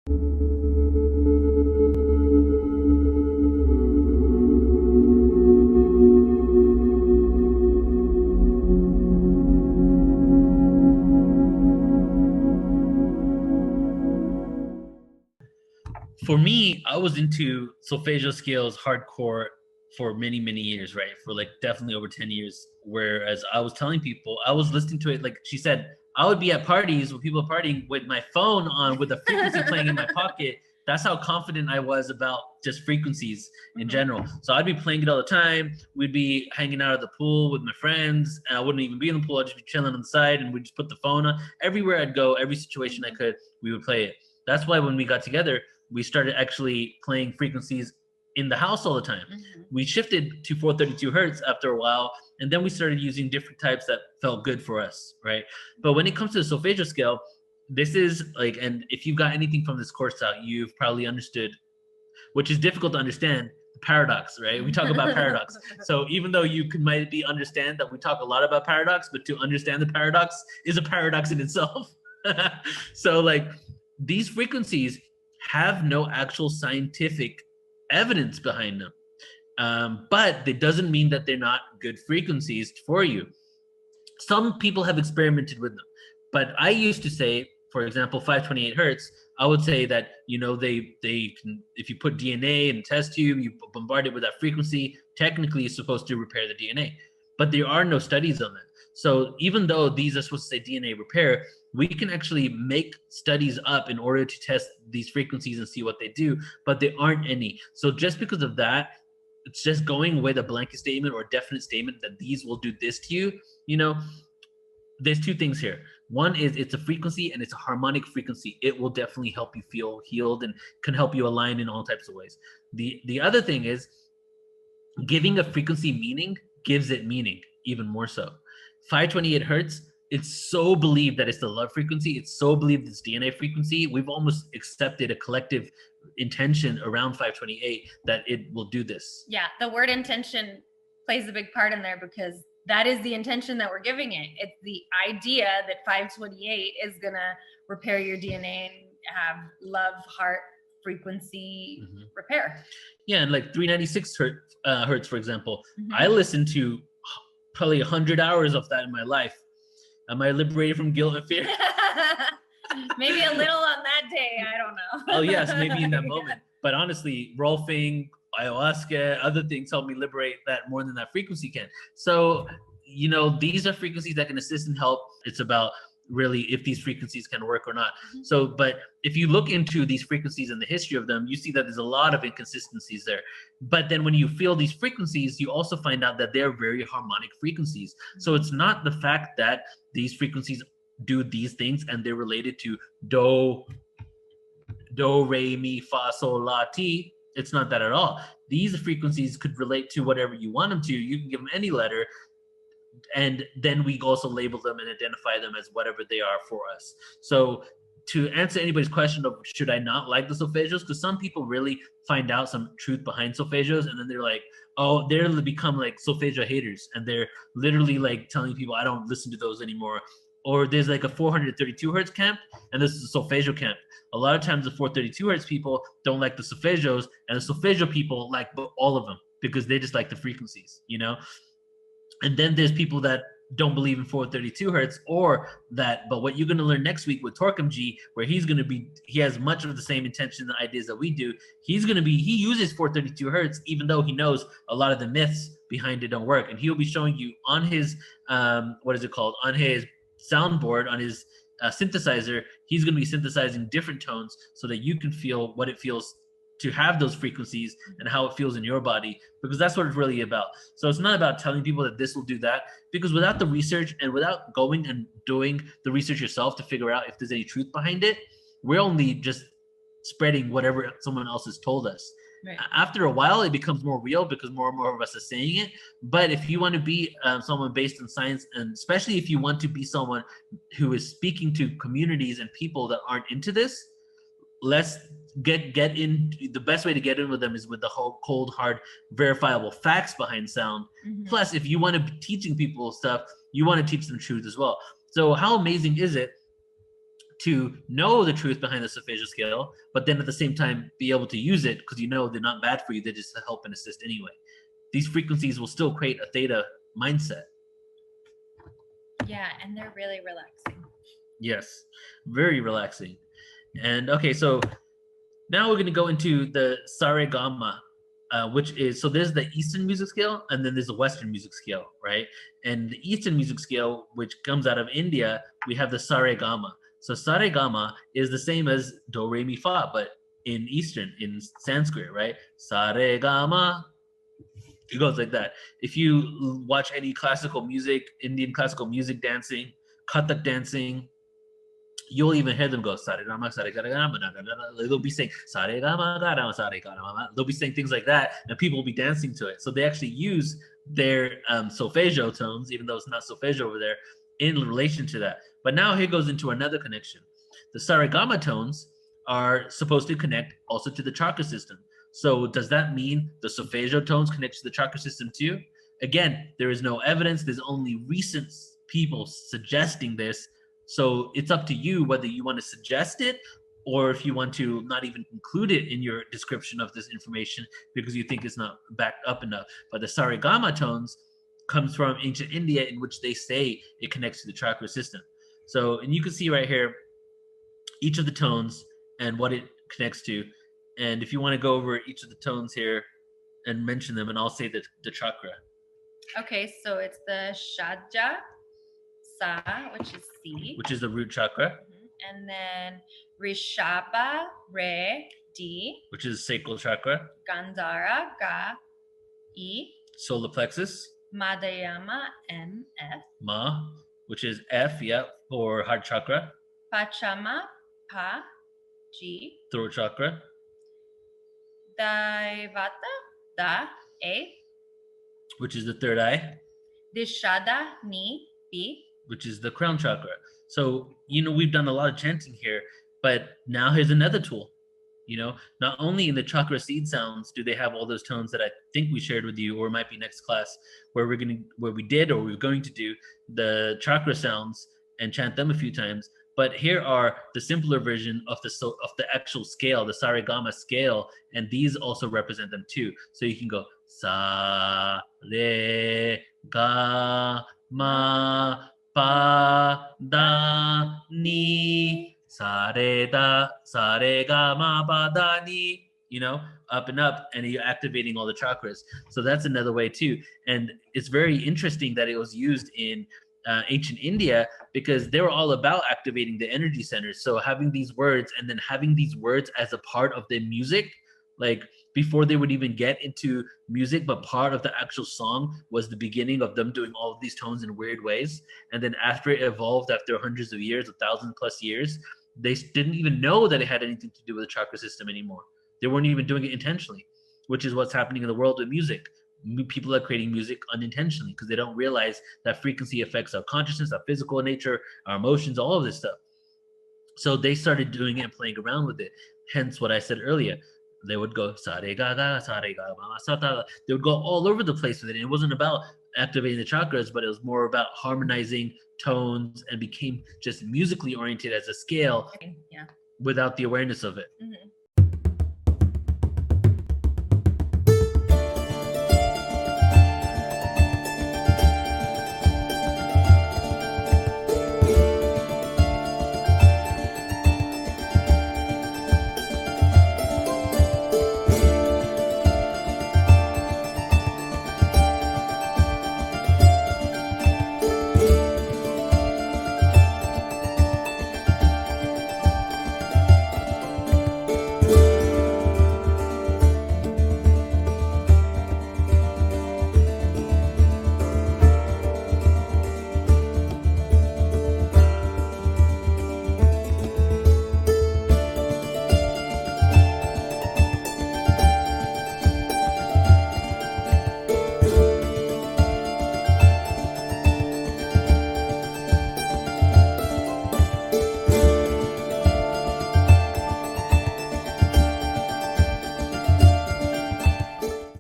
For me, I was into solfeggio scales hardcore for many, many years, right? For like definitely over 10 years. Whereas I was telling people, I was listening to it, like she said, I would be at parties with people partying with my phone on, with a frequency playing in my pocket. That's how confident I was about just frequencies in general. So I'd be playing it all the time. We'd be hanging out at the pool with my friends, and I wouldn't even be in the pool. I'd just be chilling on the side, and we'd just put the phone on. Everywhere I'd go, every situation I could, we would play it. That's why when we got together, we started actually playing frequencies in the house all the time. We shifted to 432 hertz after a while, and then we started using different types that felt good for us, right? But when it comes to the solfeggio scale, this is like, and if you've got anything from this course out, you've probably understood, which is difficult to understand, the paradox, right? We talk about paradox. So even though you might be understand that we talk a lot about paradox, but to understand the paradox is a paradox in itself. So like these frequencies have no actual scientific evidence behind them. But it doesn't mean that they're not good frequencies for you. Some people have experimented with them, but I used to say, for example, 528 hertz, I would say that, you know, they can, if you put DNA in a test tube, you bombard it with that frequency, technically it's supposed to repair the DNA, but there are no studies on that. So even though these are supposed to say DNA repair, we can actually make studies up in order to test these frequencies and see what they do, but there aren't any. So just because of that, it's just going with a blanket statement or a definite statement that these will do this to you. You know, there's two things here. One is it's a frequency and it's a harmonic frequency. It will definitely help you feel healed and can help you align in all types of ways. The other thing is giving a frequency meaning gives it meaning even more so. 528 hertz, it's so believed that it's the love frequency. It's so believed it's DNA frequency. We've almost accepted a collective intention around 528 that it will do this. Yeah, the word intention plays a big part in there because that is the intention that we're giving it. It's the idea that 528 is going to repair your DNA and have love, heart, frequency repair. Yeah, and like 396 hertz, for example, I listened to probably 100 hours of that in my life. Am I liberated from guilt and fear? Maybe a little on that day. I don't know. Oh, yes, maybe in that moment. But honestly, rolfing, ayahuasca, other things help me liberate that more than that frequency can. So, you know, these are frequencies that can assist and help. It's about really if these frequencies can work or not. So, but if you look into these frequencies and the history of them, you see that there's a lot of inconsistencies there. But then when you feel these frequencies, you also find out that they're very harmonic frequencies. So it's not the fact that these frequencies do these things and they're related to do, re, mi, fa, sol, la, ti. It's not that at all. These frequencies could relate to whatever you want them to. You can give them any letter, and then we also label them and identify them as whatever they are for us. So to answer anybody's question of should I not like the solfeggios, because some people really find out some truth behind solfeggios and then they're like, oh, they're become like solfeggio haters, and they're literally like telling people I don't listen to those anymore. Or there's like a 432 hertz camp, and this is a solfeggio camp. A lot of times the 432 hertz people don't like the solfeggios, and the solfeggio people like all of them because they just like the frequencies, you know? And then there's people that don't believe in 432 hertz or that, but what you're going to learn next week with Torquem G, where he has much of the same intention and ideas that we do. He uses 432 hertz, even though he knows a lot of the myths behind it don't work. And he'll be showing you on his, on his soundboard, on his synthesizer, he's going to be synthesizing different tones so that you can feel what it feels to have those frequencies and how it feels in your body, because that's what it's really about. So it's not about telling people that this will do that, because without the research and without going and doing the research yourself to figure out if there's any truth behind it, we're only just spreading whatever someone else has told us. Right. After a while, it becomes more real because more and more of us are saying it. But if you want to be someone based in science, and especially if you want to be someone who is speaking to communities and people that aren't into this, let's get in. The best way to get in with them is with the whole cold, hard, verifiable facts behind sound. Plus, if you want to be teaching people stuff, you want to teach them truth as well. So how amazing is it to know the truth behind the Solfeggio scale, but then at the same time be able to use it because you know they're not bad for you, they're just to help and assist anyway. These frequencies will still create a theta mindset. Yeah, and they're really relaxing. Yes, very relaxing. And okay, so now we're going to go into the Saregama, which is, so there's the Eastern music scale and then there's the Western music scale, right? And the Eastern music scale, which comes out of India, we have the Saregama. So Saregama is the same as Do, Re, Mi, Fa, but in Eastern, in Sanskrit, right? Saregama. It goes like that. If you watch any classical music, Indian classical music dancing, Kathak dancing, you'll even hear them go Saregama, Saregama, they'll be saying Saregama, Saregama. They'll be saying things like that, and people will be dancing to it. So they actually use their Solfeggio tones, even though it's not Solfeggio over there, in relation to that. But now here goes into another connection. The Saregama tones are supposed to connect also to the chakra system. So does that mean the Solfeggio tones connect to the chakra system too? Again, there is no evidence. There's only recent people suggesting this. So it's up to you whether you want to suggest it or if you want to not even include it in your description of this information because you think it's not backed up enough. But the Saregama tones comes from ancient India, in which they say it connects to the chakra system. So, and you can see right here, each of the tones and what it connects to. And if you want to go over each of the tones here and mention them, and I'll say the chakra. Okay, so it's the Shadja, Sa, which is C. Which is the root chakra. And then Rishabha, Re, D. Which is sacral chakra. Gandhara, Ga, E. Solar plexus. Madhyama, M, F. Ma, which is F, for heart chakra. Pachama, Pa, G. Throat chakra. Daivata, Da, A. Which is the third eye. Dishada, Ni, B. Which is the crown chakra. So, we've done a lot of chanting here, but now here's another tool. Not only in the chakra seed sounds do they have all those tones that I think we shared with you, or it might be next class where we're going to do the chakra sounds and chant them a few times. But here are the simpler version of the actual scale, the Saregama scale, and these also represent them too. So you can go Sa, Re, Ga, Ma, Pa, Da, Ni, Sa, Re, Da, Sa, Re, Ga, Ma, Pa, Da, Ni, up and up, and you're activating all the chakras. So that's another way too. And it's very interesting that it was used in ancient India because they were all about activating the energy centers. So having these words and then having these words as a part of the music, like before they would even get into music, but part of the actual song was the beginning of them doing all of these tones in weird ways. And then after it evolved, after hundreds of years, 1,000+ years, they didn't even know that it had anything to do with the chakra system anymore. They weren't even doing it intentionally, which is what's happening in the world with music. People are creating music unintentionally because they don't realize that frequency affects our consciousness, our physical nature, our emotions, all of this stuff. So they started doing it and playing around with it. Hence what I said earlier. They would go sa-re-ga-ga, sa-re-ga-ma, sa-ta. They would go all over the place with it. And it wasn't about activating the chakras, but it was more about harmonizing tones and became just musically oriented as a scale without the awareness of it. Mm-hmm.